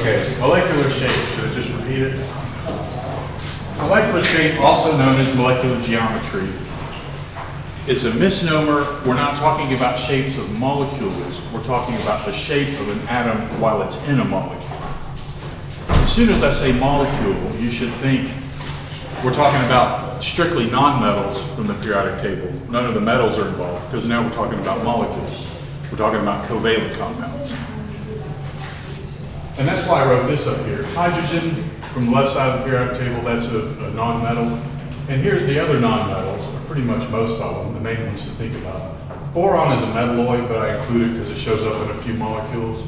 Okay, molecular shape, should I just repeat it? Molecular shape, also known as molecular geometry. It's a misnomer. We're not talking about shapes of molecules. We're talking about the shape of an atom while it's in a molecule. As soon as I say molecule, you should think we're talking about strictly nonmetals from the periodic table. None of the metals are involved because now we're talking about molecules. We're talking about covalent compounds. And that's why I wrote this up here. Hydrogen, from the left side of the periodic table, that's a nonmetal. And here's the other nonmetals, or pretty much most of them, the main ones to think about. Boron is a metalloid, but I include it because it shows up in a few molecules.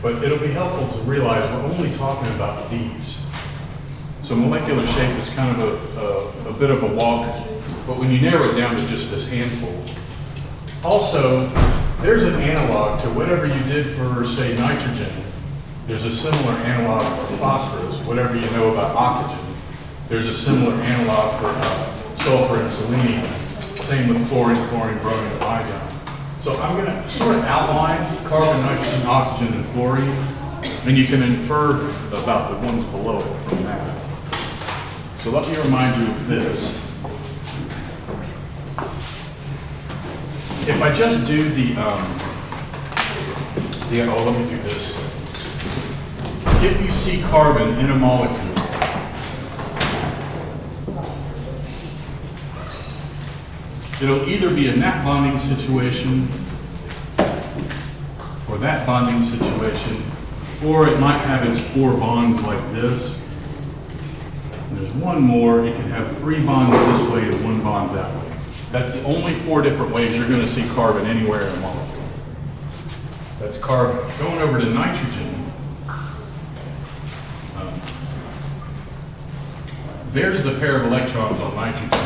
But it'll be helpful to realize we're only talking about these. So molecular shape is kind of a bit of a walk, but when you narrow it down to just this handful. Also, there's an analog to whatever you did for, say, nitrogen. There's a similar analog for phosphorus, whatever you know about oxygen. There's a similar analog for sulfur and selenium. Same with chlorine, bromine, and iodine. So I'm going to sort of outline carbon, nitrogen, oxygen, and fluorine, and you can infer about the ones below it from that. So let me remind you of this. If I just do let me do this. If you see carbon in a molecule, it'll either be a net bonding situation or that bonding situation, or it might have its 4 bonds like this. And there's one more, it can have 3 bonds this way and 1 bond that way. That's the only 4 different ways you're going to see carbon anywhere in a molecule. That's carbon. Going over to nitrogen, there's the pair of electrons on nitrogen.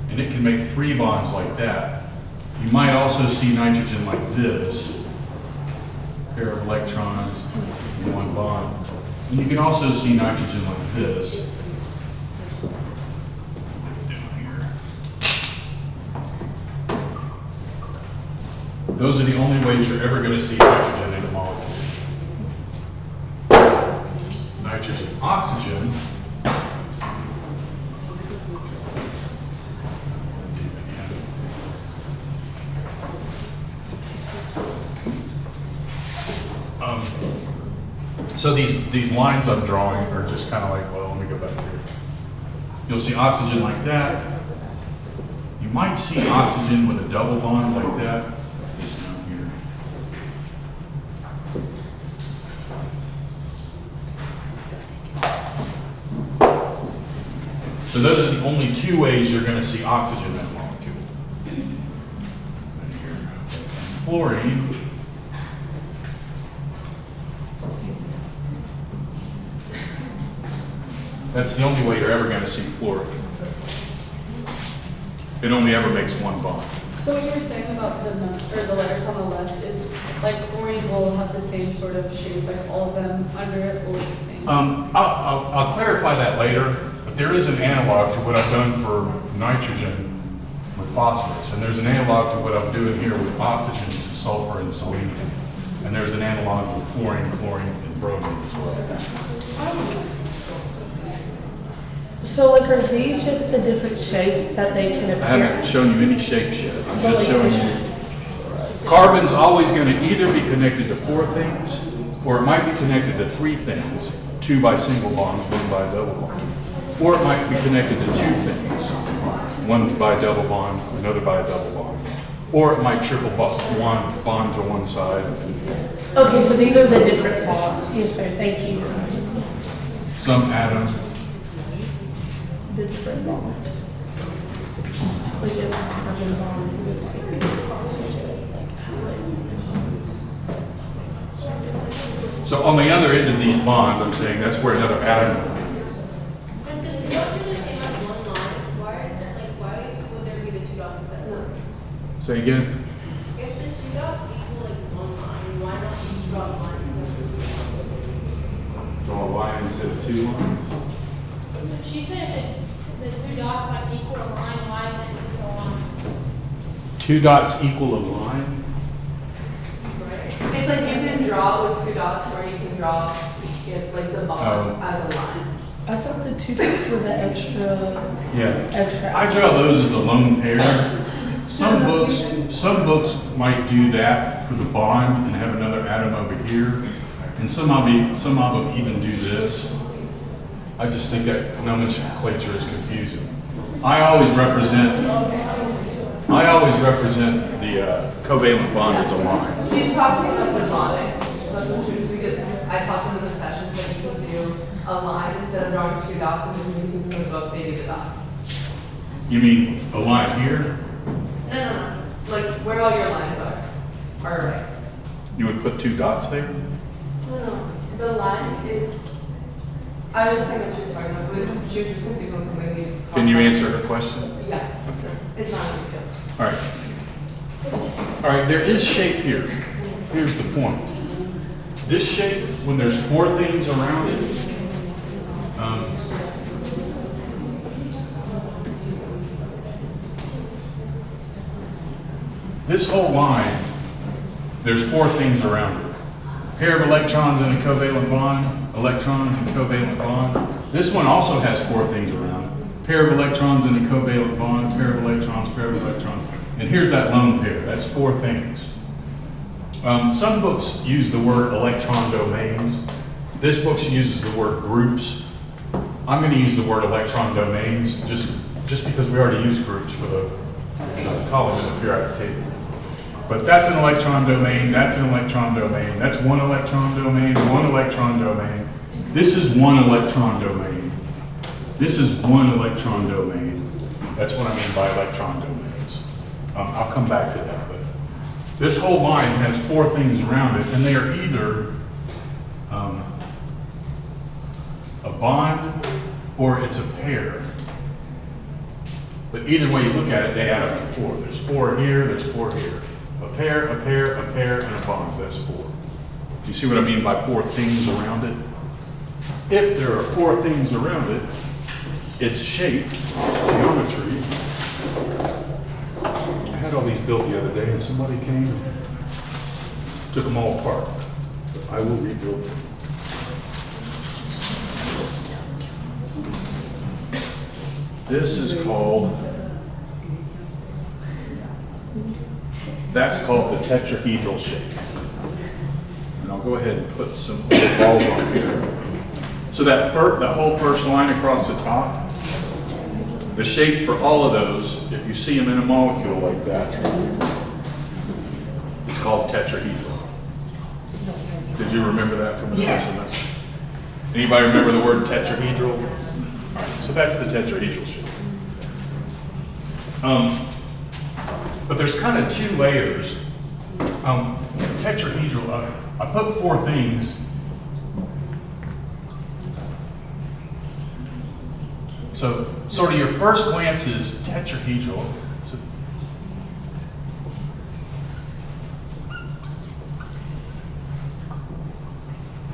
And it can make 3 bonds like that. You might also see nitrogen like this. Pair of electrons and 1 bond. And you can also see nitrogen like this. Those are the only ways you're ever going to see nitrogen in a molecule. Nitrogen, oxygen. So these lines I'm drawing are just kind of like, well, let me go back here. You'll see oxygen like that. You might see oxygen with a double bond like that. Just down here. So those are the only 2 ways you're going to see oxygen in a molecule. And here, fluorine. That's the only way you're ever going to see fluorine. It only ever makes 1 bond. So what you were saying about the letters on the left is like chlorine will have the same sort of shape, like all of them under it will look the same. I'll clarify that later, but there is an analog to what I've done for nitrogen with phosphorus, and there's an analog to what I'm doing here with oxygen, sulfur, and selenium, and there's an analog with fluorine, chlorine, and bromine as well. So like are these just the different shapes that they can appear? I haven't shown you any shapes yet. I'm just showing you. Carbon's always going to either be connected to 4 things, or it might be connected to 3 things, 2 by single bonds, 1 by double bond. Or it might be connected to 2 things, 1 by a double bond, another by a double bond. Or it might triple bond to one side. Okay, so these are the different bonds. Yes, sir. Thank you. Some atoms. The different bonds. Like if carbon bond with like oxygen, like So on the other end of these bonds, I'm saying that's where another atom will be. But does it not do the same as 1 line? Why would there be the 2 dots instead of 1? Say again? If the 2 dots equal like 1 line, why not each dot line? Draw a line instead of 2 lines. She said that the 2 dots have equal a line, why is it equal a line? 2 dots equal a line? It's like you can draw with 2 dots where you draw it, like the bond as a line. I thought the 2 dots were the Yeah. extra. I draw those as the lone pair. Some books might do that for the bond and have another atom over here. And some of them even do this. I just think that nomenclature is confusing. I always represent the covalent bond as a line. She's talking about the bonding, that's what she was, because I taught them in the session that you can do a line instead of drawing 2 dots, and then because in the book they do the dots. You mean a line here? No, like where all your lines are right. You would put 2 dots there? No, the line is, I was just saying what she was talking about, but she was just confused on something we. Can you answer her question? Yeah, Okay. it's not a big deal. All right. All right, there is shape here. Here's the point. This shape, when there's 4 things around it, this whole line, there's 4 things around it. Pair of electrons in a covalent bond, electrons in a covalent bond. This one also has 4 things around it. Pair of electrons in a covalent bond, pair of electrons, pair of electrons. And here's that lone pair, that's 4 things. Some books use the word electron domains. This book uses the word groups. I'm going to use the word electron domains just because we already use groups for the column in the periodic table. But that's an electron domain, that's an electron domain, that's one electron domain, one electron domain. This is one electron domain. This is one electron domain. That's what I mean by electron domains. I'll come back to that, but this whole line has 4 things around it, and they are either a bond or it's a pair. But either way you look at it, they add up to 4. There's 4 here, there's 4 here. A pair, a pair, a pair, and a bond, that's 4. You see what I mean by 4 things around it? If there are 4 things around it, its shape, geometry. I had all these built the other day and somebody came and took them all apart. I will rebuild them. This is called, that's called the tetrahedral shape. And I'll go ahead and put some balls on here. So that whole first line across the top, the shape for all of those, if you see them in a molecule like that, it's called tetrahedral. Did you remember that from the first semester? Anybody remember the word tetrahedral? All right, so that's the tetrahedral shape. But there's kind of 2 layers. Tetrahedral, I put 4 things. So sort of your first glance is tetrahedral. So,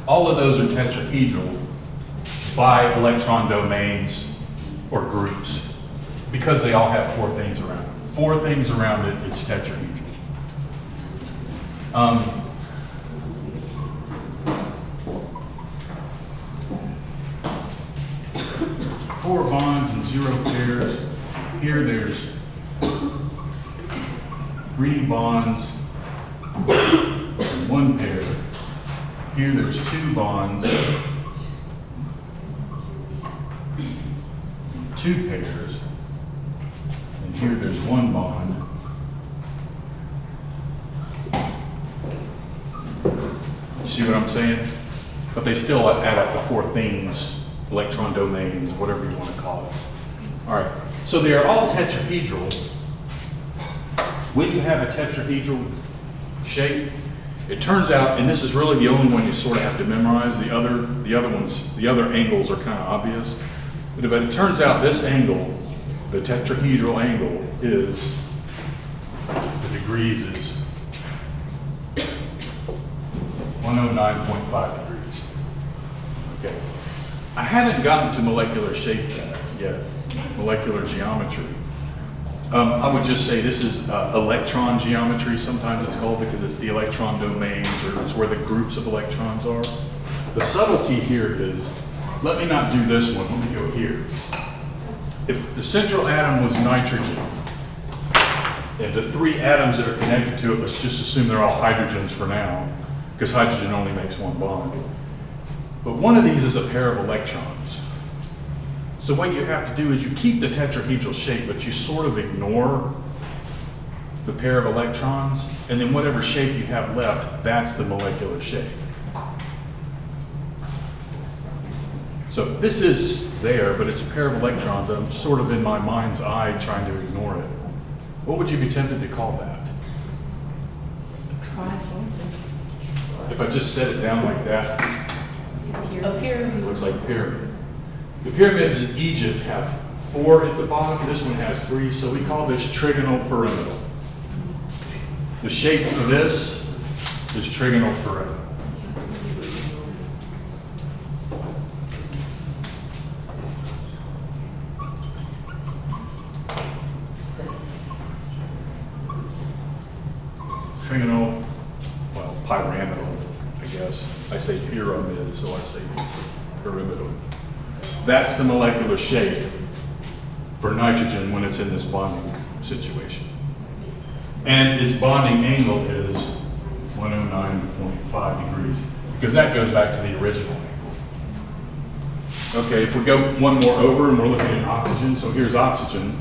all of those are tetrahedral by electron domains or groups because they all have 4 things around it. 4 things around it, it's tetrahedral. 4 bonds and 0 pairs. Here there's 3 bonds and 1 pair. Here there's 2 bonds, 2 pairs. And here there's 1 bond. You see what I'm saying? But they still add up to 4 things, electron domains, whatever you want to call it. All right, so they are all tetrahedral. When you have a tetrahedral shape, it turns out, and this is really the only one you sort of have to memorize, the other angles are kind of obvious, but it turns out this angle, the tetrahedral angle, is, the degrees is 109.5 degrees. Okay. I haven't gotten to molecular shape yet, molecular geometry. I would just say this is electron geometry, sometimes it's called, because it's the electron domains, or it's where the groups of electrons are. The subtlety here is, let me not do this one, let me go here. If the central atom was nitrogen, and the 3 atoms that are connected to it, let's just assume they're all hydrogens for now, because hydrogen only makes 1 bond. But one of these is a pair of electrons. So what you have to do is you keep the tetrahedral shape, but you sort of ignore the pair of electrons, and then whatever shape you have left, that's the molecular shape. So this is there, but it's a pair of electrons. I'm sort of in my mind's eye trying to ignore it. What would you be tempted to call that? Try something. If I just set it down like that, Up here. it looks like a pyramid. The pyramids in Egypt have 4 at the bottom. This one has 3, so we call this trigonal pyramidal. The shape for this is trigonal pyramidal. Trigonal, well, pyramidal, I guess. I say pyramid, so I say pyramidal. That's the molecular shape for nitrogen when it's in this bonding situation. And its bonding angle is 109.5 degrees, because that goes back to the original angle. Okay, if we go one more over and we're looking at oxygen, so here's oxygen.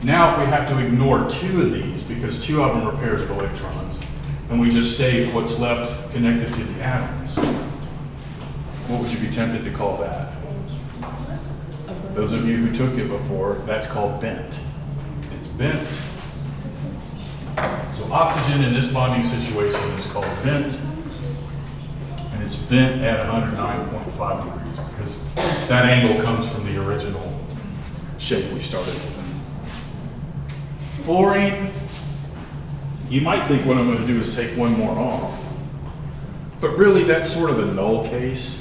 Now if we have to ignore 2 of these, because 2 of them are pairs of electrons, and we just stay what's left connected to the atoms, what would you be tempted to call that? Those of you who took it before, that's called bent. It's bent. So oxygen in this bonding situation is called bent, and it's bent at 109.5 degrees, because that angle comes from the original shape we started with. Fluorine, you might think what I'm going to do is take 1 more off, but really that's sort of a null case,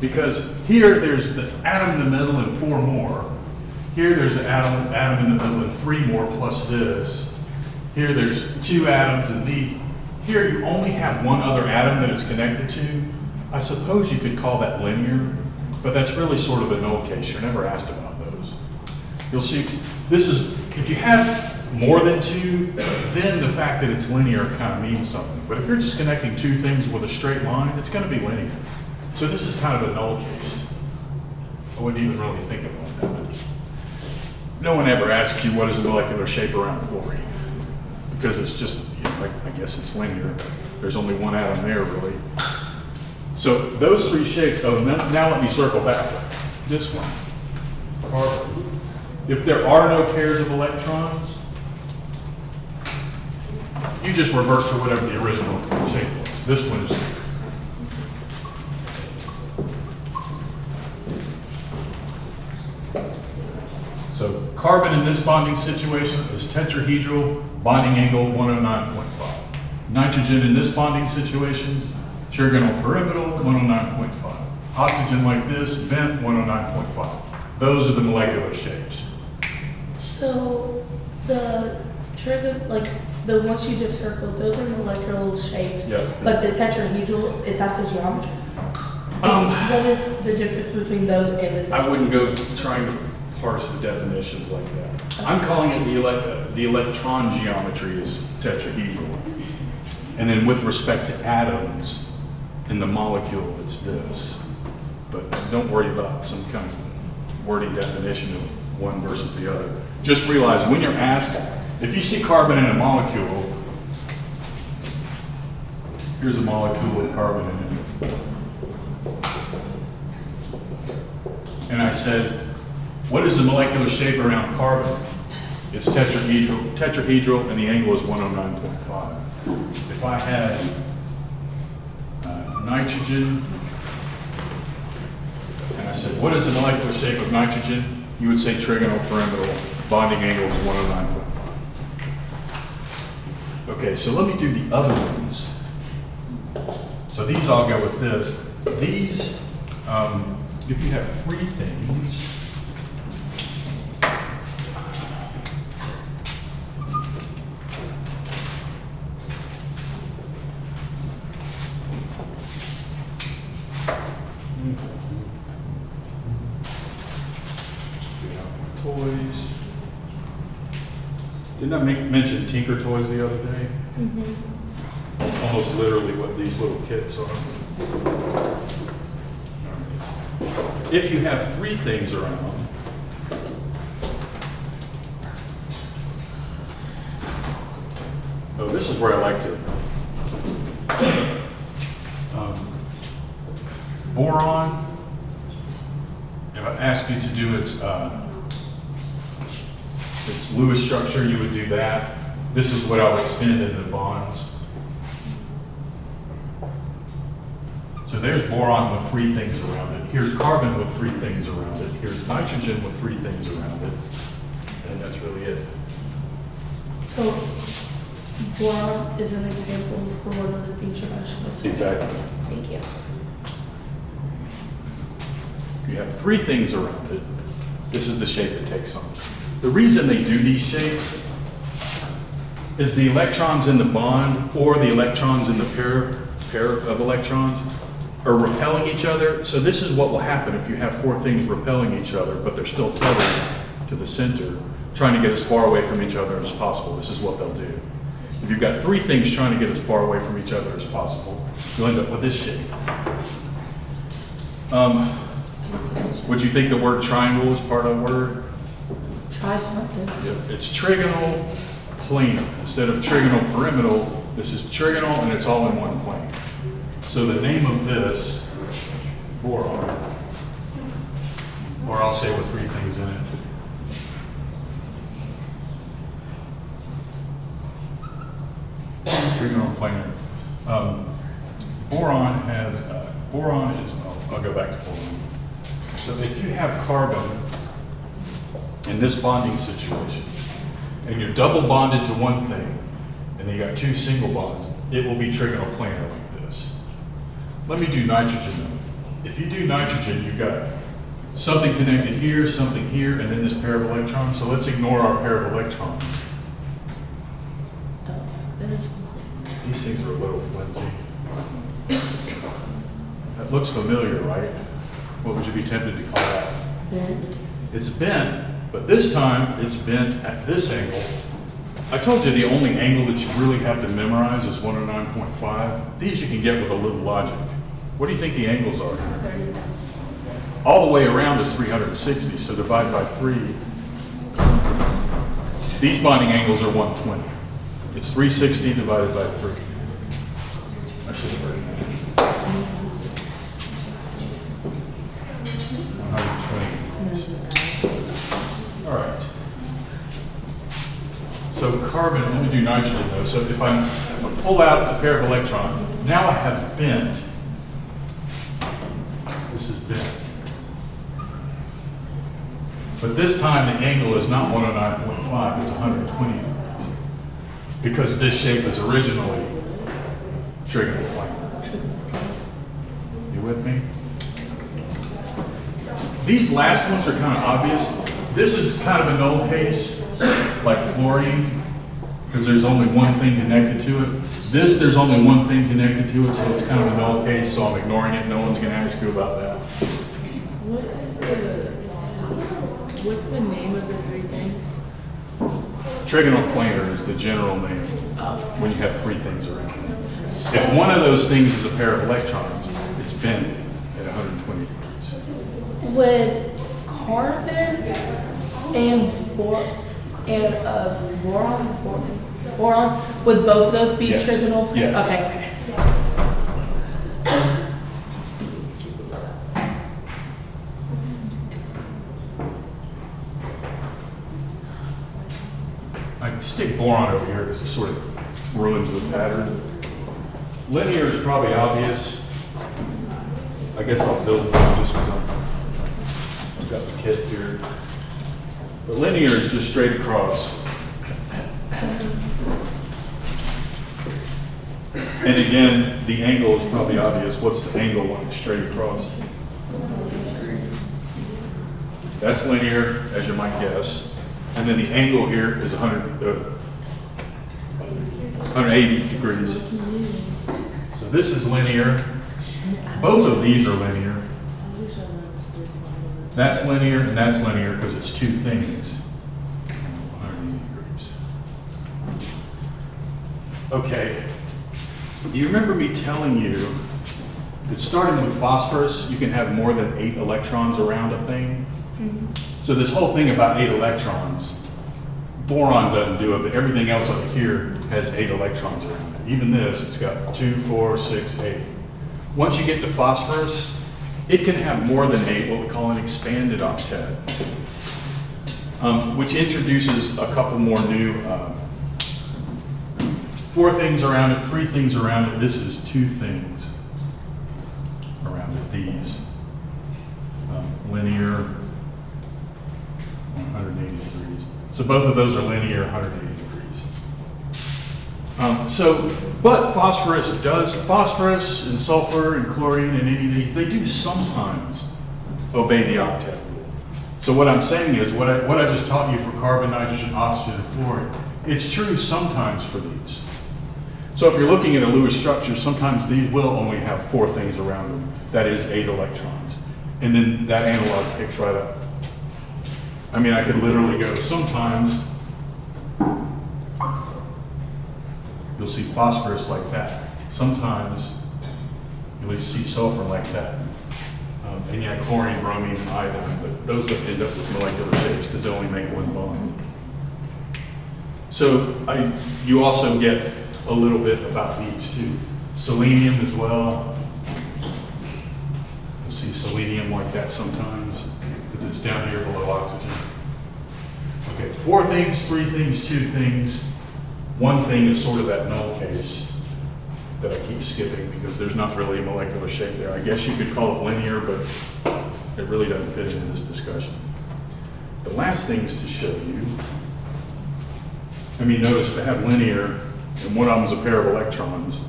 because here there's the atom in the middle and 4 more. Here there's an atom in the middle and 3 more plus this. Here there's 2 atoms and these. Here you only have 1 other atom that it's connected to. I suppose you could call that linear, but that's really sort of a null case. You're never asked about those. You'll see, this is, if you have more than 2, then the fact that it's linear kind of means something. But if you're just connecting 2 things with a straight line, it's going to be linear. So this is kind of a null case. I wouldn't even really think about that. No one ever asks you what is the molecular shape around fluorine, because it's just, you know, I guess it's linear. There's only 1 atom there, really. So those 3 shapes, oh, now let me circle back. This one, carbon. If there are no pairs of electrons, you just revert to whatever the original shape was. This one is. So carbon in this bonding situation is tetrahedral, bonding angle 109.5. Nitrogen in this bonding situation, trigonal pyramidal, 109.5. Oxygen like this, bent, 109.5. Those are the molecular shapes. So the trigger, like the ones you just circled, those are molecular shapes. Yep. But the tetrahedral, is that the geometry? What is the difference between those and the I wouldn't go trying to parse the definitions like that. I'm calling it the electron geometry is tetrahedral. And then with respect to atoms in the molecule, it's this. But don't worry about some kind of wordy definition of one versus the other. Just realize when you're asked, if you see carbon in a molecule, here's a molecule with carbon in it. And I said, what is the molecular shape around carbon? It's tetrahedral, and the angle is 109.5. If I had nitrogen, and I said, what is the molecular shape of nitrogen? You would say trigonal pyramidal, bonding angle is 109.5. Okay, so let me do the other ones. So these all go with this. These, if you have 3 things, Toys. Didn't I mention Tinker Toys the other day? Almost literally what these little kits are. If you have three things around, oh, this is where I like to. Boron, if I ask you to do its Lewis structure, you would do that. This is what I'll extend into bonds. So there's boron with three things around it. Here's carbon with three things around it. Here's nitrogen with three things around it. And that's really it. So boron is an example for one of the things you're actually saying. Exactly. Thank you. If you have three things around it, this is the shape it takes on. The reason they do these shapes is the electrons in the bond or the electrons in the pair of electrons are repelling each other. So this is what will happen if you have four things repelling each other, but they're still tethered to the center, trying to get as far away from each other as possible. This is what they'll do. If you've got three things trying to get as far away from each other as possible, you'll end up with this shape. Would you think the word triangle is part of the word? Try something. Yep. It's trigonal planar. Instead of trigonal pyramidal, this is trigonal and it's all in one plane. So the name of this, boron, or I'll say with three things in it. Trigonal planar. Boron has, boron is, I'll go back to boron. So if you have carbon in this bonding situation, and you're double bonded to one thing, and then you got two single bonds, it will be trigonal planar like this. Let me do nitrogen though. If you do nitrogen, you've got something connected here, something here, and then this pair of electrons. So let's ignore our pair of electrons. That is These things are a little flimsy. That looks familiar, right? What would you be tempted to call that? bent. It's bent, but this time it's bent at this angle. I told you the only angle that you really have to memorize is 109.5. These you can get with a little logic. What do you think the angles are? All the way around is 360, so divide by 3. These bonding angles are 120. It's 360 divided by 3. I should have written that. 120. All right. So carbon, let me do nitrogen though. So if I pull out a pair of electrons, now I have bent. This is bent. But this time the angle is not 109.5, it's 120 degrees. Because this shape is originally trigonal planar. You with me? These last ones are kind of obvious. This is kind of a null case, like fluorine, because there's only one thing connected to it. This, there's only one thing connected to it, so it's kind of a null case, so I'm ignoring it. No one's going to ask you about that. What's the name of the three things? Trigonal planar is the general name when you have three things around it. If one of those things is a pair of electrons, it's bent at 120 degrees. Would carbon and boron, would both of those be Yes. trigonal? Yes. Okay. I can stick boron over here because it sort of ruins the pattern. Linear is probably obvious. I guess I'll build one just because I've got the kit here. But linear is just straight across. And again, the angle is probably obvious. What's the angle when it's straight across? That's linear, as you might guess. And then the angle here is 180 degrees. So this is linear. Both of these are linear. That's linear and that's linear because it's two things. 180 degrees. Okay. Do you remember me telling you that starting with phosphorus, you can have more than 8 electrons around a thing? So this whole thing about 8 electrons, boron doesn't do it, but everything else up here has 8 electrons around it. Even this, it's got 2, 4, 6, 8. Once you get to phosphorus, it can have more than 8, what we call an expanded octet, which introduces a couple more new 4 things around it, 3 things around it. This is 2 things around it, these. Linear, 180 degrees. So both of those are linear, 180 degrees. But phosphorus and sulfur and chlorine and any of these, they do sometimes obey the octet rule. So what I'm saying is, what I just taught you for carbon, nitrogen, oxygen, and fluorine, it's true sometimes for these. So if you're looking at a Lewis structure, sometimes these will only have 4 things around them. That is 8 electrons. And then that analog picks right up. I mean, I could literally go, sometimes you'll see phosphorus like that. Sometimes you'll see sulfur like that. And yeah, chlorine, bromine, and iodine, but those don't end up with molecular shapes because they only make one bond. So you also get a little bit about these too. Selenium as well. You'll see selenium like that sometimes because it's down here below oxygen. Okay, 4 things, 3 things, 2 things. 1 thing is sort of that null case that I keep skipping because there's not really a molecular shape there. I guess you could call it linear, but it really doesn't fit into this discussion. The last thing is to show you. I mean, notice if I have linear and one of them is a pair of electrons,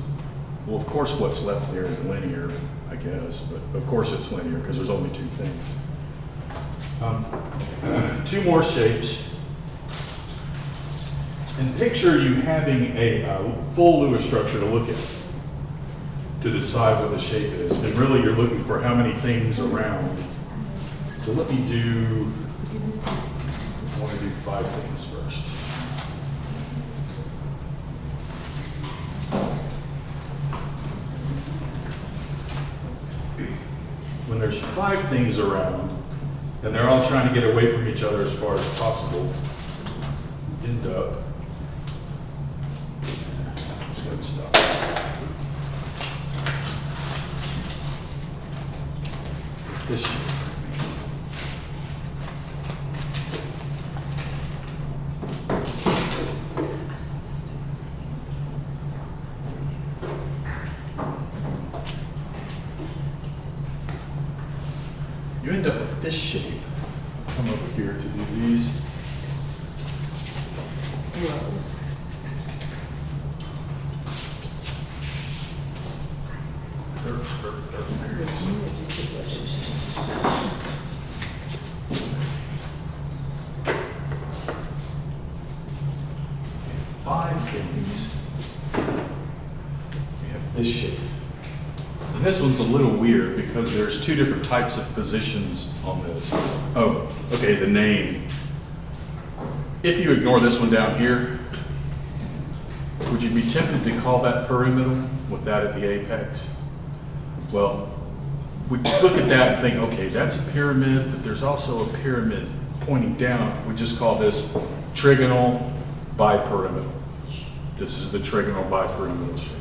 well, of course what's left there is linear, I guess, but of course it's linear because there's only 2 things. 2 more shapes. And picture you having a full Lewis structure to look at to decide what the shape is. And really you're looking for how many things around. So let me do, I want to do 5 things first. When there's 5 things around, and they're all trying to get away from each other as far as possible, end up, it's good stuff. This shape. You end up with this shape. Come over here to do these. Five things. We have this shape. And this one's a little weird because there's 2 different types of positions on this. Oh, okay, the name. If you ignore this one down here, would you be tempted to call that pyramidal with that at the apex? Well, we look at that and think, okay, that's a pyramid, but there's also a pyramid pointing down. We just call this trigonal bipyramidal. This is the trigonal bipyramidal shape.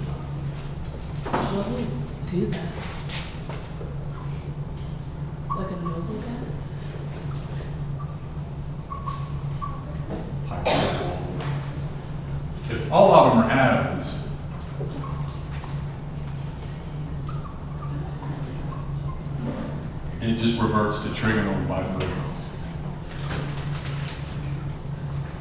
What would do that? Like a noble gas? If all of them are atoms, it just reverts to trigonal bipyramidal.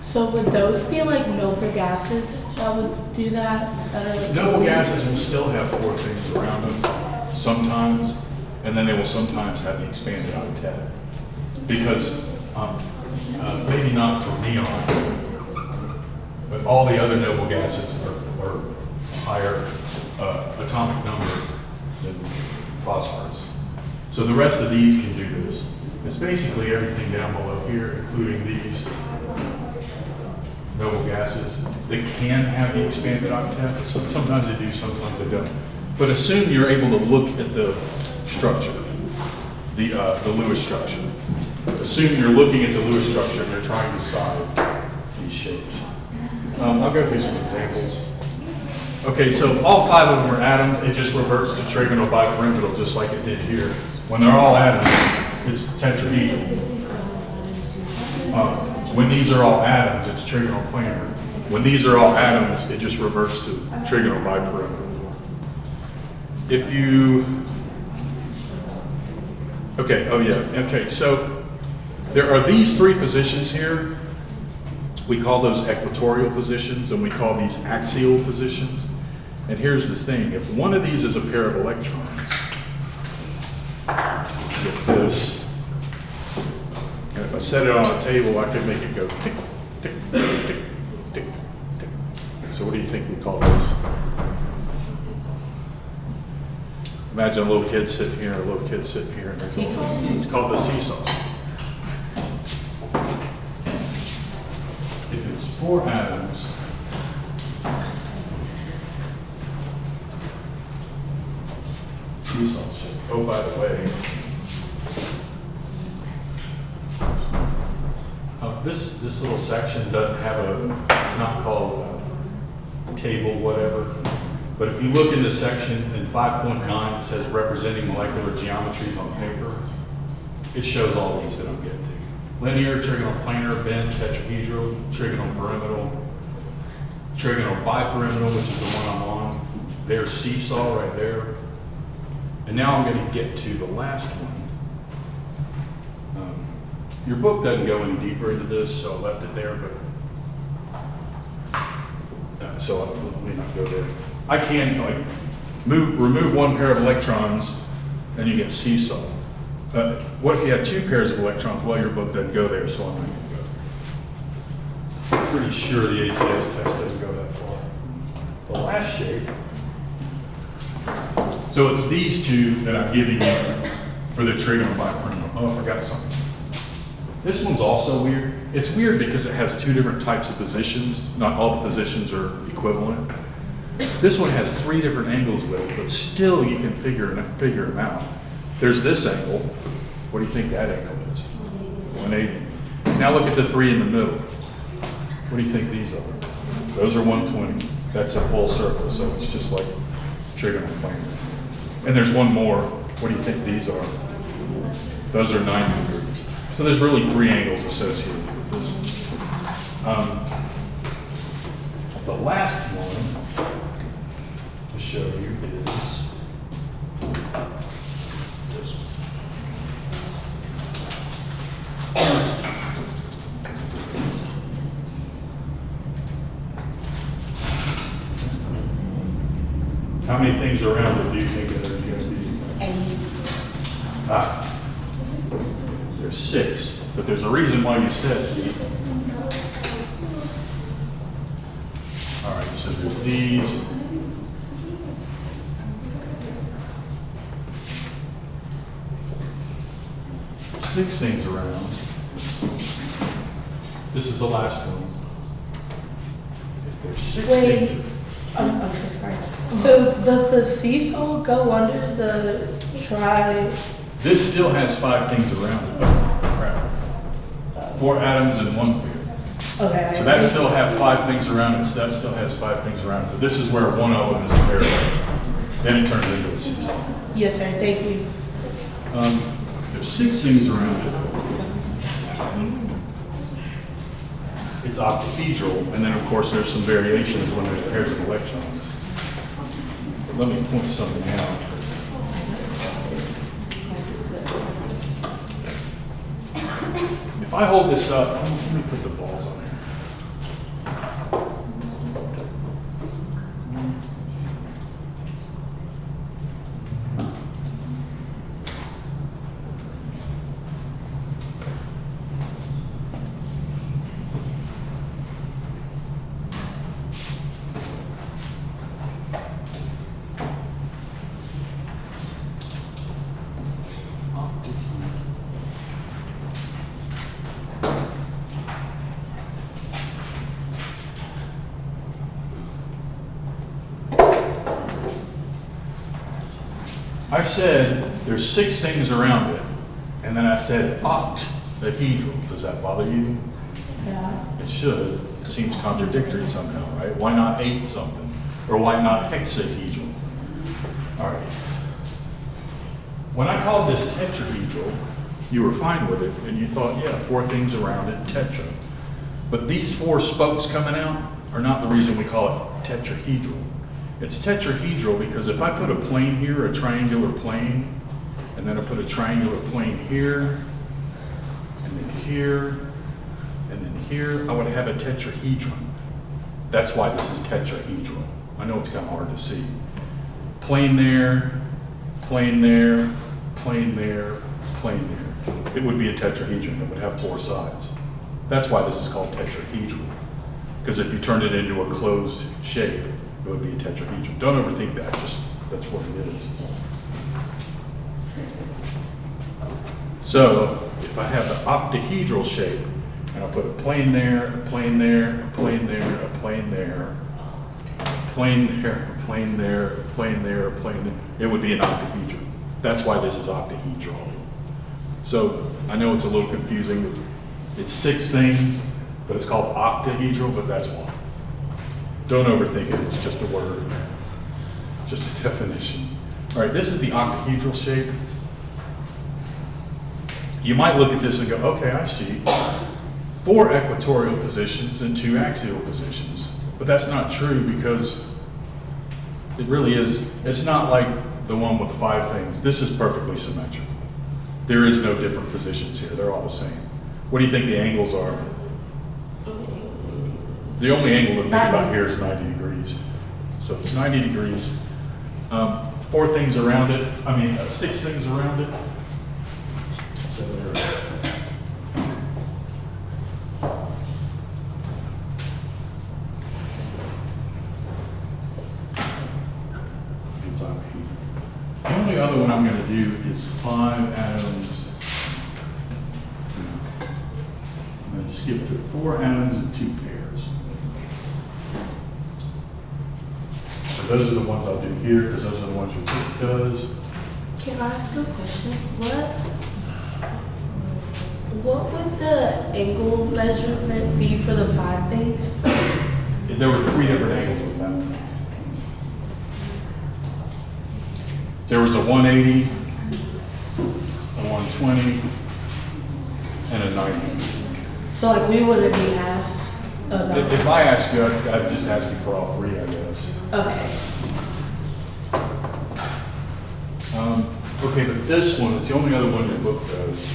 So would those be like noble gases that would do that? That are like Noble gases will still have 4 things around them sometimes, and then they will sometimes have the expanded octet. Because, maybe not for neon, but all the other noble gases are higher atomic number than phosphorus. So the rest of these can do this. It's basically everything down below here, including these noble gases. They can have the expanded octet, but sometimes they do, sometimes they don't. But assume you're able to look at the structure, the Lewis structure. Assume you're looking at the Lewis structure and you're trying to solve these shapes. I'll go through some examples. Okay, so all 5 of them are atoms. It just reverts to trigonal bipyramidal just like it did here. When they're all atoms, it's tetrahedral. When these are all atoms, it's trigonal planar. When these are all atoms, it just reverts to trigonal bipyramidal. If you, okay, oh yeah, okay, so there are these 3 positions here. We call those equatorial positions, and we call these axial positions. And here's the thing, if one of these is a pair of electrons, get this, and if I set it on a table, I could make it go tick, tick, tick, tick, tick, tick. So what do you think we call this? Imagine a little kid sitting here, a little kid sitting here, and they're going, it's called the seesaw. If it's 4 atoms, seesaw shape. Oh, by the way, this little section doesn't have it's not called a table, whatever. But if you look in the section in 5.9, it says representing molecular geometries on paper. It shows all these that I'm getting to. Linear, trigonal planar, bent, tetrahedral, trigonal pyramidal, trigonal bipyramidal, which is the one I'm on. There's seesaw right there. And now I'm going to get to the last one. Your book doesn't go any deeper into this, so I left it there, but so let me not go there. I can remove one pair of electrons, and you get seesaw. What if you had 2 pairs of electrons? Well, your book doesn't go there, so I'm not going to go. I'm pretty sure the ACS test doesn't go that far. The last shape. So it's these 2 that I'm giving you for the trigonal bipyramidal. Oh, I forgot something. This one's also weird. It's weird because it has 2 different types of positions. Not all the positions are equivalent. This one has 3 different angles with it, but still you can figure them out. There's this angle. What do you think that angle is? 180. Now look at the 3 in the middle. What do you think these are? Those are 120. That's a full circle, so it's just like trigonal planar. And there's one more. What do you think these are? Those are 90 degrees. So there's really 3 angles associated with this one. The last one to show you is this one. How many things around it do you think there's going to be? There's 6, but there's a reason why you said 8. All right, so there's these. Six things around. This is the last one. If there's 6 Wait. things. I'm so sorry. So does the seesaw go under the tri? This still has 5 things around it. Oh, crap. 4 atoms and 1 pair. Okay. So that still have 5 things around it. So that still has 5 things around it. But this is where one of them is a pair of electrons. Then it turns into a seesaw. Yes, sir. Thank you. There's 6 things around it. It's octahedral, and then of course there's some variations when there's pairs of electrons. But let me point something out. If I hold this up, let me put the balls on here. I said there's 6 things around it, and then I said octahedral. Does that bother you? Yeah. It should. It seems contradictory somehow, right? Why not 8 something? Or why not hexahedral? All right. When I called this tetrahedral, you were fine with it, and you thought, yeah, 4 things around it, tetra. But these 4 spokes coming out are not the reason we call it tetrahedral. It's tetrahedral because if I put a plane here, a triangular plane, and then I put a triangular plane here, and then here, and then here, I would have a tetrahedron. That's why this is tetrahedral. I know it's kind of hard to see. Plane there, plane there, plane there, plane there. It would be a tetrahedron. It would have 4 sides. That's why this is called tetrahedral. Because if you turned it into a closed shape, it would be a tetrahedron. Don't overthink that, just that's what it is. So if I have the octahedral shape, and I put a plane there, a plane there, a plane there, a plane there, a plane there, a plane there, a plane there, a plane there, it would be an octahedron. That's why this is octahedral. So I know it's a little confusing. It's 6 things, but it's called octahedral, but that's why. Don't overthink it, it's just a word, just a definition. All right, this is the octahedral shape. You might look at this and go, okay, I see 4 equatorial positions and 2 axial positions. But that's not true because it really is, it's not like the one with 5 things. This is perfectly symmetrical. There is no different positions here, they're all the same. What do you think the angles are? The only angle to think about here is 90 degrees. So it's 90 degrees. 4 things around it, 6 things around it. So there. It's on here. The only other one I'm going to do is 5 atoms. I'm going to skip to 4 atoms and 2 pairs. Those are the ones I'll do here because those are the ones your book does. Can I ask a question? What would the angle measurement be for the 5 things? There were 3 different angles with that. There was a 180, a 120, and a 90. So like we wouldn't be asked about. If I ask you, I'd just ask you for all 3, I guess. Okay. Okay, but this one is the only other one your book does.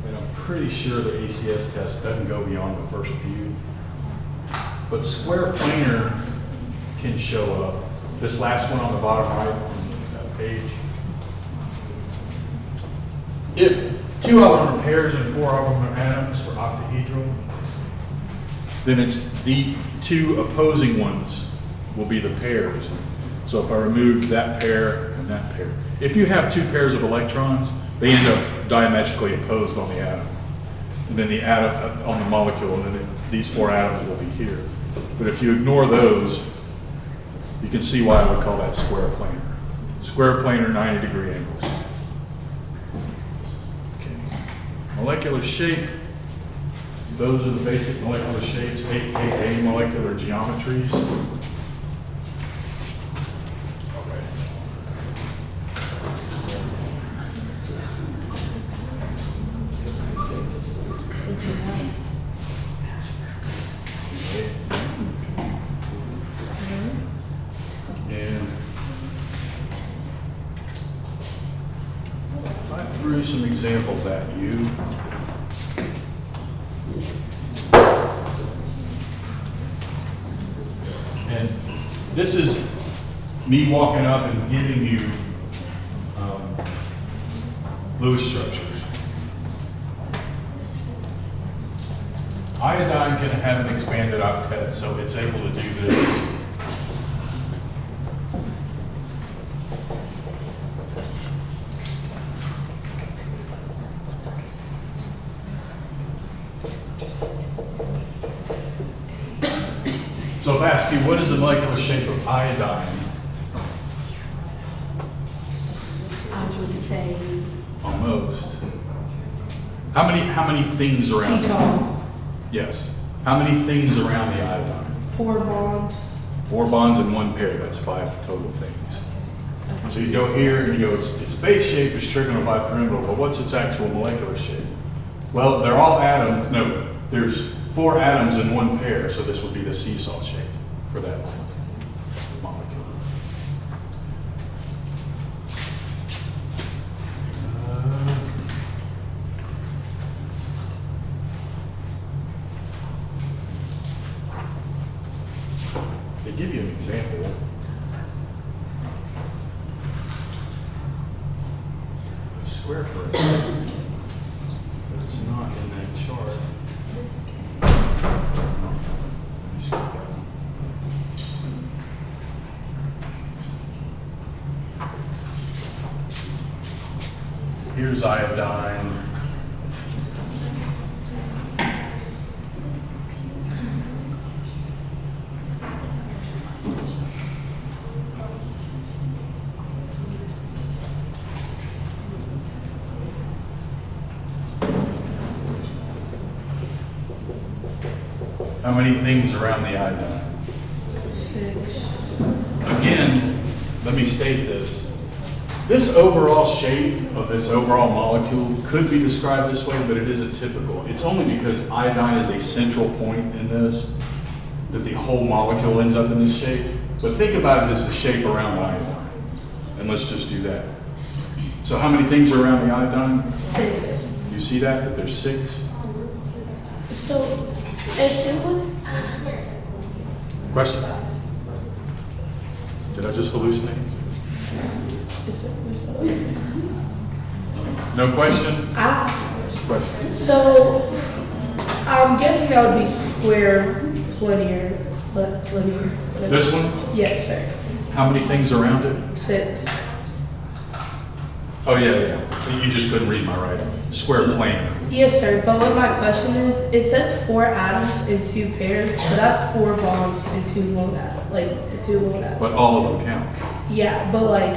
And I'm pretty sure the ACS test doesn't go beyond the first view. But square planar can show up. This last one on the bottom right on that page. If 2 of them are pairs and 4 of them are atoms for octahedral, then it's the 2 opposing ones will be the pairs. So if I remove that pair and that pair. If you have 2 pairs of electrons, they end up diametrically opposed on the atom. And then the atom on the molecule, and then these 4 atoms will be here. But if you ignore those, you can see why I would call that square planar. Square planar 90-degree angles. Okay. Molecular shape. Those are the basic molecular shapes, aka molecular geometries. And I threw some examples at you. And this is me walking up and giving you Lewis structures. Iodine can have an expanded octet, so it's able to do this. So if I ask you, what is the molecular shape of iodine? would say Almost. How many things around? seesaw, Yes. How many things around the iodine? 4 bonds. 4 bonds in 1 pair, that's 5 total things. So you go here and you go, its base shape is trigonal bipyramidal, but what's its actual molecular shape? Well, they're all atoms, no, there's 4 atoms in 1 pair, so this would be the seesaw shape for that molecule. They give you an example. Square for it. But it's not in that chart. Let me skip that one. Here's iodine. How many things around the iodine? 6. Again, let me state this. This overall shape of this overall molecule could be described this way, but it isn't typical. It's only because iodine is a central point in this that the whole molecule ends up in this shape. But think about it as the shape around iodine. And let's just do that. So how many things are around the iodine? 6. You see that there's 6? So, if it would, Question? Did I just hallucinate? No question? Question. So, I'm guessing that would be square, linear. This one? Yes, sir. How many things around it? 6. Oh, yeah. You just couldn't read my writing. Square planar. Yes, sir. But what my question is, it says 4 atoms in 2 pairs, so that's 4 bonds in 2 lone atoms, like 2 lone atoms. But all of them count. Yeah, but like,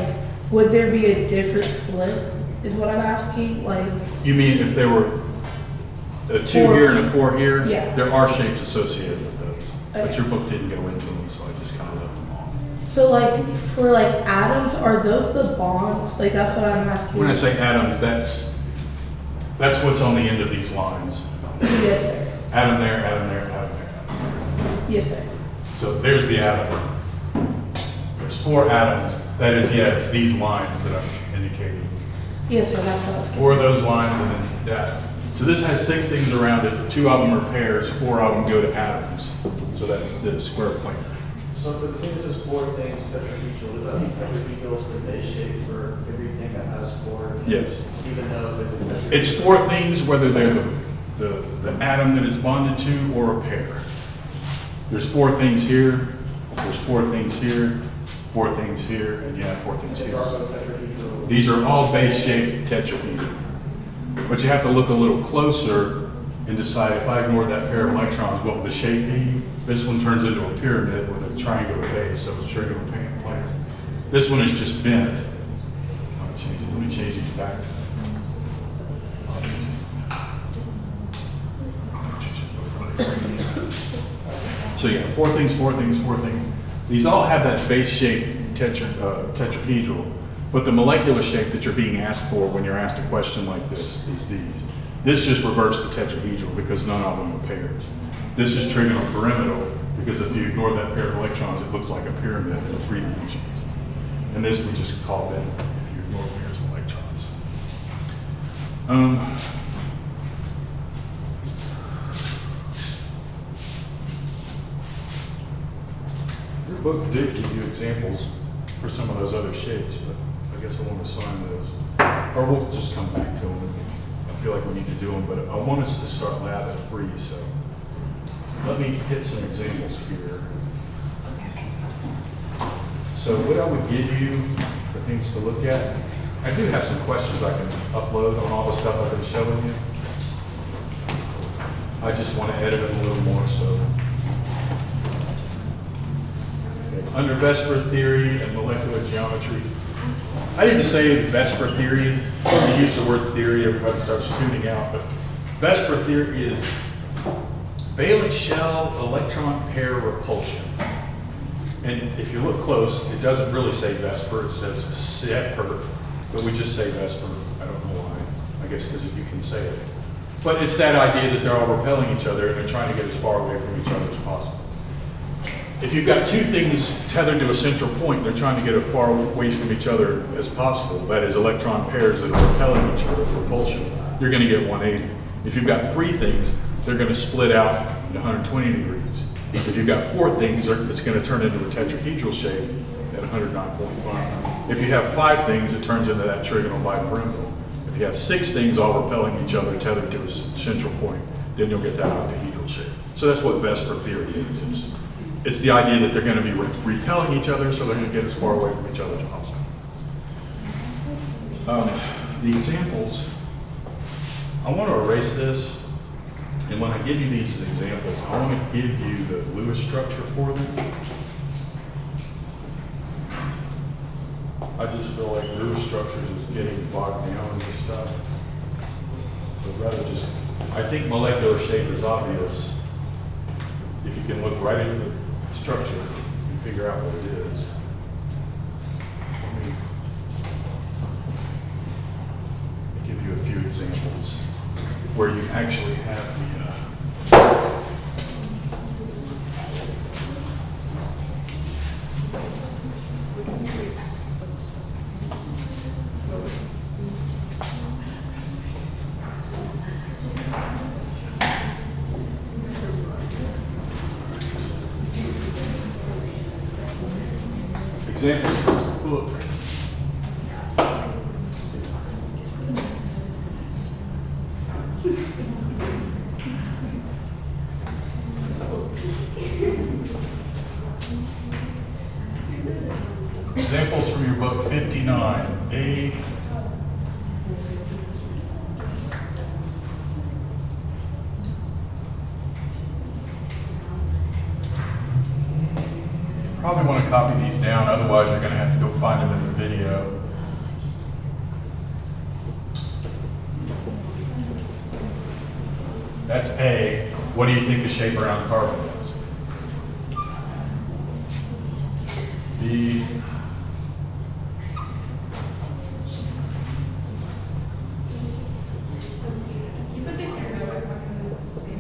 would there be a different split? Is what I'm asking. Like, You mean if there were a 2 4. here and a 4 here? Yeah. There are shapes associated with those. But Okay. your book didn't go into them, so I just kind of left them off. so like for like atoms, are those the bonds? Like that's what I'm asking. When I say atoms, that's what's on the end of these lines. Yes, sir. Atom there, atom there, atom there, atom there. Yes, sir. So there's the atom. There's 4 atoms. That is, it's these lines that I'm indicating. Yes, sir. That's what I was. 4 of those lines and then that. So this has 6 things around it. 2 of them are pairs, 4 of them go to atoms. So that's the square plane. So for the things that's 4 things tetrahedral, does that mean tetrahedral is the base shape for everything that has 4? Yes. Even though there's a tetrahedral? It's 4 things, whether they're the atom that it's bonded to or a pair. There's 4 things here, there's 4 things here, 4 things here, and 4 things It's here. also tetrahedral. These are all base-shaped tetrahedral. But you have to look a little closer and decide, if I ignore that pair of electrons, what would the shape be? This one turns into a pyramid with a triangular base, so it's triangular planar. This one is just bent. Let me change these back. So 4 things, 4 things, 4 things. These all have that base-shaped tetrahedral, but the molecular shape that you're being asked for when you're asked a question like this is these. This just reverts to tetrahedral because none of them are pairs. This is trigonal pyramidal because if you ignore that pair of electrons, it looks like a pyramid in 3 dimensions. And this we just call bent if you ignore pairs of electrons. Your book did give you examples for some of those other shapes, but I guess I want to assign those. Or we'll just come back to them. I feel like we need to do them, but I want us to start lab at 3, so let me hit some examples here. So what I would give you for things to look at, I do have some questions I can upload on all the stuff I've been showing you. I just want to edit them a little more, so. Okay. Under Vesper theory and molecular geometry, I didn't say Vesper theory. When you use the word theory, everybody starts tuning out, but Vesper theory is valence shell electron pair repulsion. And if you look close, it doesn't really say Vesper, it says Sepper, but we just say Vesper. I don't know why. I guess because you can say it. But it's that idea that they're all repelling each other and they're trying to get as far away from each other as possible. If you've got two things tethered to a central point, they're trying to get as far away from each other as possible. That is electron pairs that are repelling each other, repulsion. You're going to get 180. If you've got three things, they're going to split out at 120 degrees. If you've got four things, it's going to turn into a tetrahedral shape at 109.5. If you have five things, it turns into that trigonal bipyramidal. If you have six things all repelling each other tethered to a central point, then you'll get that octahedral shape. So that's what Vesper theory is. It's the idea that they're going to be repelling each other, so they're going to get as far away from each other as possible. The examples, I want to erase this, and when I give you these as examples, I want to give you the Lewis structure for them. I just feel like Lewis structures is getting bogged down in this stuff. So rather just, I think molecular shape is obvious. If you can look right into the structure and figure out what it is. Let me give you a few examples where you actually have the examples from the book. Examples from your book 59A. Probably want to copy these down, otherwise you're going to have to go find them in the video. That's A. What do you think the shape around carbon is? B. You put the camera away from me, it's the same.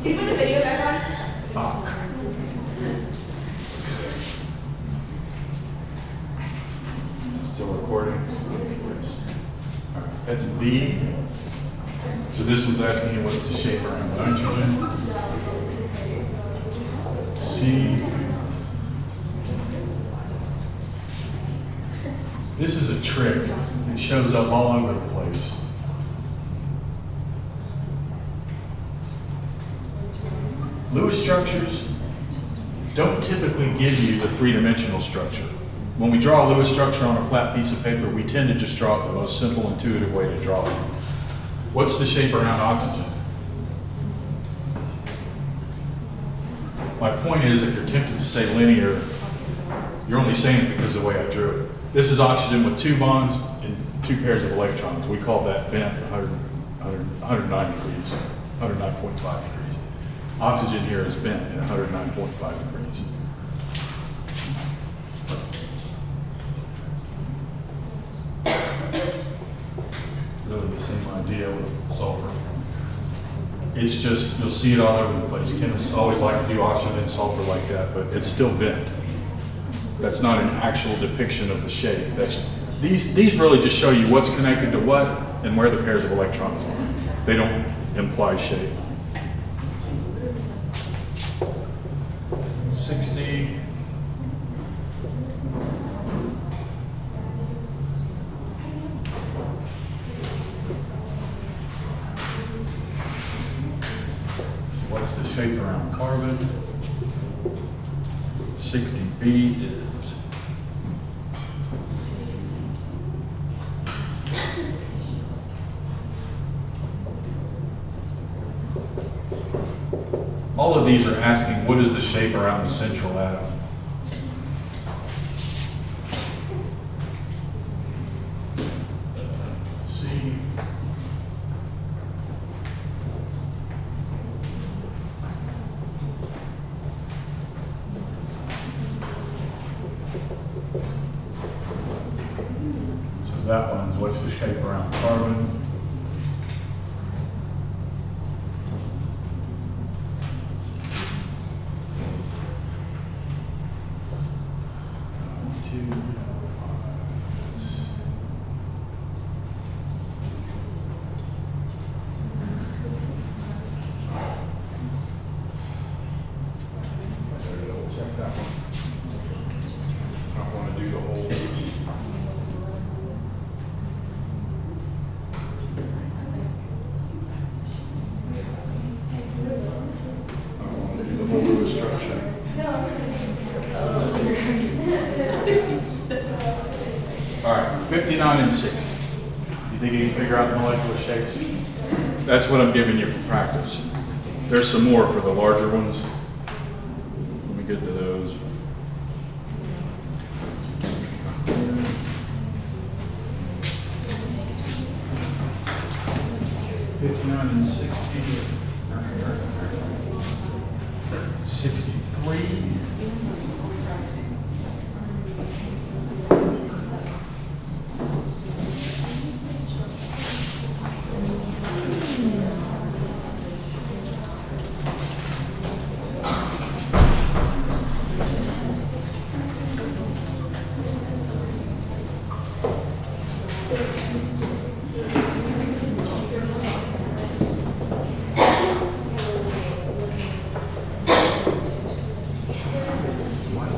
Can you put the video back on? Fuck. Still recording? Alright, that's B. So this was asking you what's the shape around nitrogen. C. This is a trick. It shows up all over the place. Lewis structures don't typically give you the three-dimensional structure. When we draw a Lewis structure on a flat piece of paper, we tend to just draw it the most simple, intuitive way to draw it. What's the shape around oxygen? My point is, if you're tempted to say linear, you're only saying it because of the way I drew it. This is oxygen with two bonds and two pairs of electrons. We call that bent 109 degrees, 109.5 degrees. Oxygen here is bent at 109.5 degrees. Really the same idea with sulfur. It's just, you'll see it all over the place. Chemists always like to do oxygen and sulfur like that, but it's still bent. That's not an actual depiction of the shape. These really just show you what's connected to what and where the pairs of electrons are. They don't imply shape. 60. What's the shape around carbon? 60B is all of these are asking what is the shape around the central atom. that one is what's the shape around carbon? Check that one. I want to do the whole. I want to do the whole Lewis structure. All right, 59 and 60. You think you can figure out the molecular shapes? That's what I'm giving you for practice. There's some more for the larger ones. Let me get to those. '59 and 60. 63.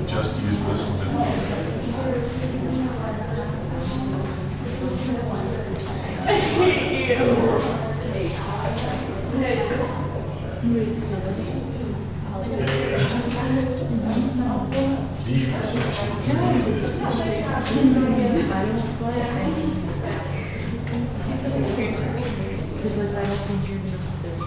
Just use this one as an example. B for section 2 Because like, I don't think you're gonna put them.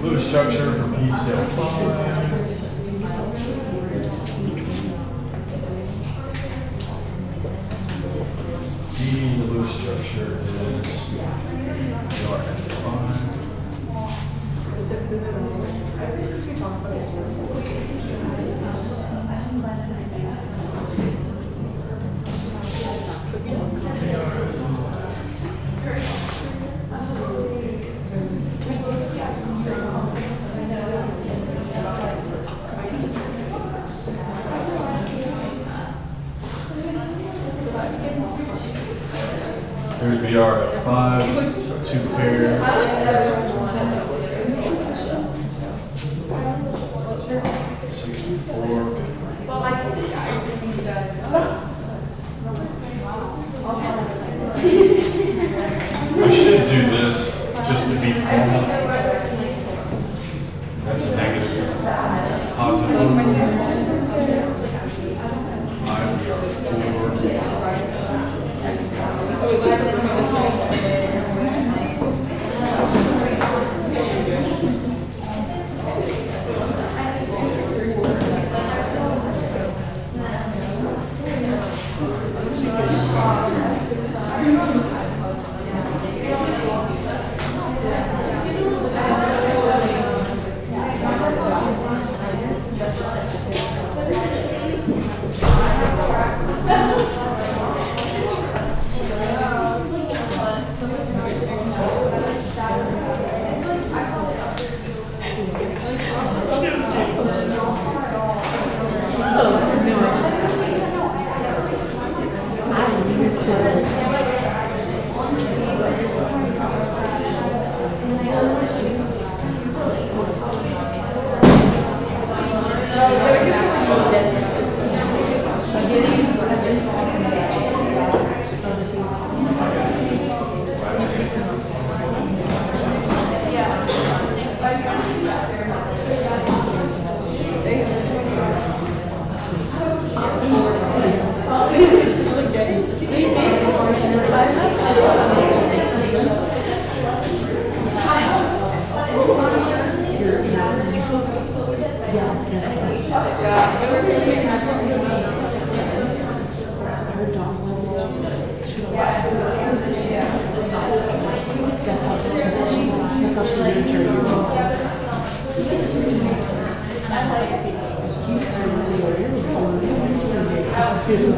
Lewis structure for P step 5. D, the Lewis structure is RF5. Here's BR at 5, 2 pair. 64. I should do this just to be formal. That's a negative. It's positive. We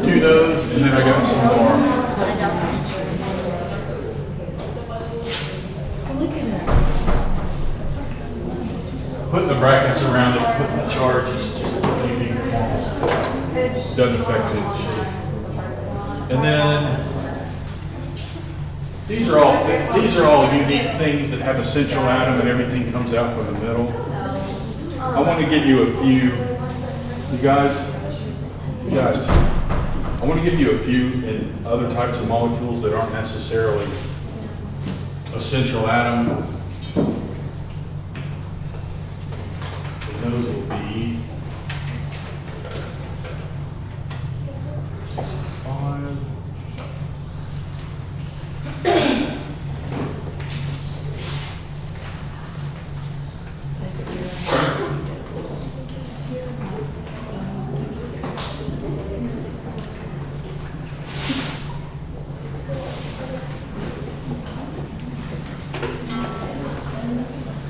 Do those, and then I got some more. Putting the brackets around it, putting the charge is just leaving it normal. Doesn't affect the shape. And then these are all unique things that have a central atom and everything comes out from the middle. I want to give you a few, you guys, I want to give you a few in other types of molecules that aren't necessarily a central atom. And those will be 65.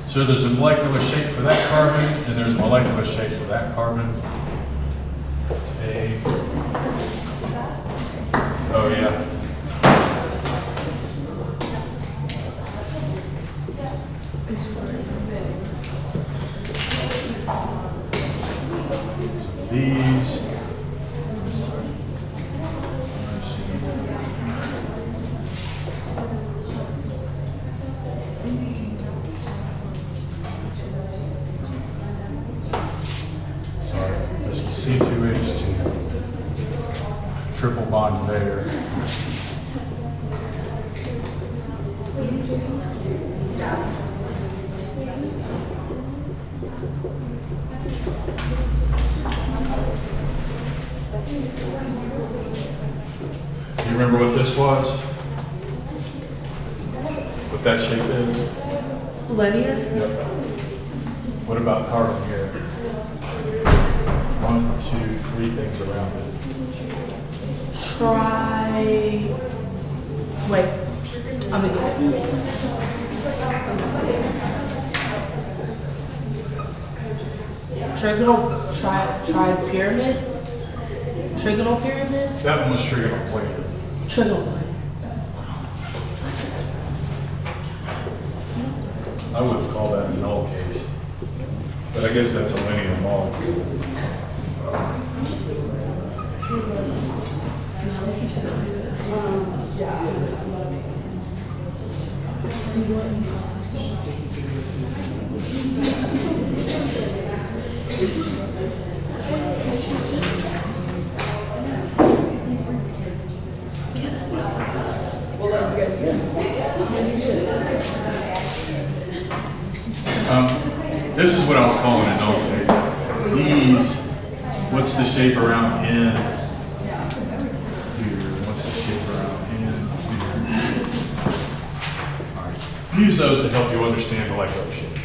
So there's a molecular shape for that carbon, and there's a molecular shape for that carbon. A. Oh yeah. These. Sorry, this is C2H2. Triple bond there. You remember what this was? What that shape is? Linear? Yep. What about carbon here? 1, 2, 3 things around it. Wait. I'm gonna guess. Tri-pyramid? Trigonal pyramid? That one was trigonal plane. Trigonal plane. I would call that a null case. But I guess that's a linear molecule. This is what I was calling a null case. These, what's the shape around N? Here, what's the shape around N? Here. All right. Use those to help you understand molecular shape.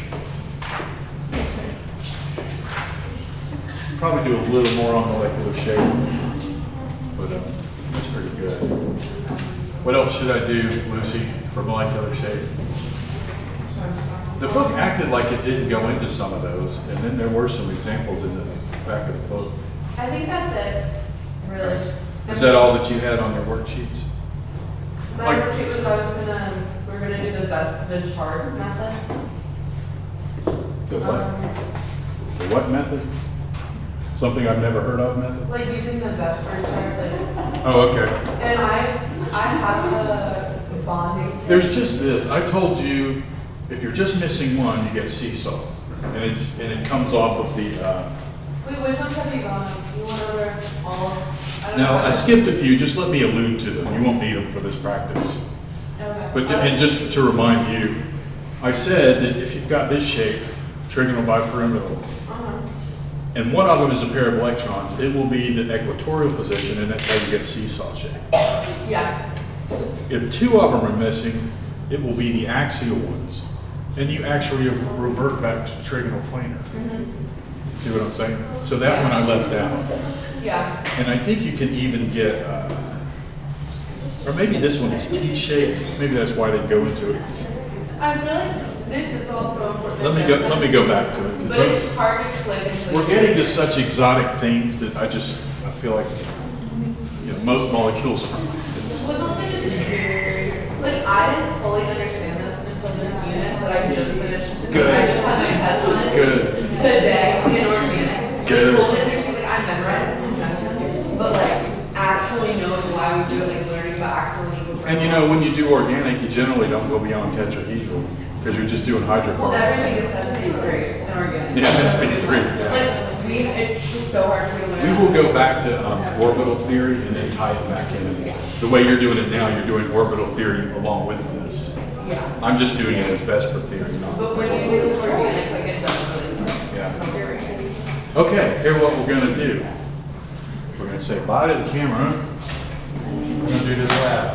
Probably do a little more on molecular shape, but that's pretty good. What else should I do, Lucy, for molecular shape? The book acted like it didn't go into some of those, and then there were some examples in the back of the book. I think that's it, really. Is that all that you had on your worksheets? My Like- worksheet was we're gonna do the chart method. The what? The what method? Something I've never heard of method? Like using the Vesper chart, like, Oh, okay. and I have the bonding. There's just this. I told you, if you're just missing one, you get seesaw, and it comes off of the. Wait, which ones have you gone? You want over all? don't Now know. I skipped a few. Just let me allude to them. You won't need them for this practice. Okay. And just to remind you, I said that if you've got this shape, trigonal bipyramidal, and one of them is a pair of electrons, it will be the equatorial position, and that's how you get seesaw shape. Yeah. If two of them are missing, it will be the axial ones, and you actually revert back to trigonal planar. See what I'm saying? So that one I left out. Yeah. And I think you can even get, or maybe this one is T-shaped. Maybe that's why they go into it. I feel like This is also important. Let me go back to it. 'cause But it's hard to click until. we're you getting get to it. such exotic things that I feel like, most molecules are. What's also just weird, like, I didn't fully understand this until this unit that I just finished. Good. I just had my test on it. Good. Today, in organic. Good. Like, fully understand, like, I memorized this injection, but like, actually knowing why we do it, like, learning about axle and And when you do organic, you generally don't go beyond tetrahedral, because you're just doing Well, hydrocarbons. everything is SP3 in organic. Yeah, SP3, yeah. Like, it's just so hard for me to learn. We will go back to orbital theory and then tie it back in. The way you're doing it now, you're doing orbital theory along with this. Yeah. I'm just doing it as Vesper theory, not. But when you do organic, like, it does really quick. Yeah. Okay, here's what we're gonna do. We're gonna say bye to the camera. We're gonna do this lab.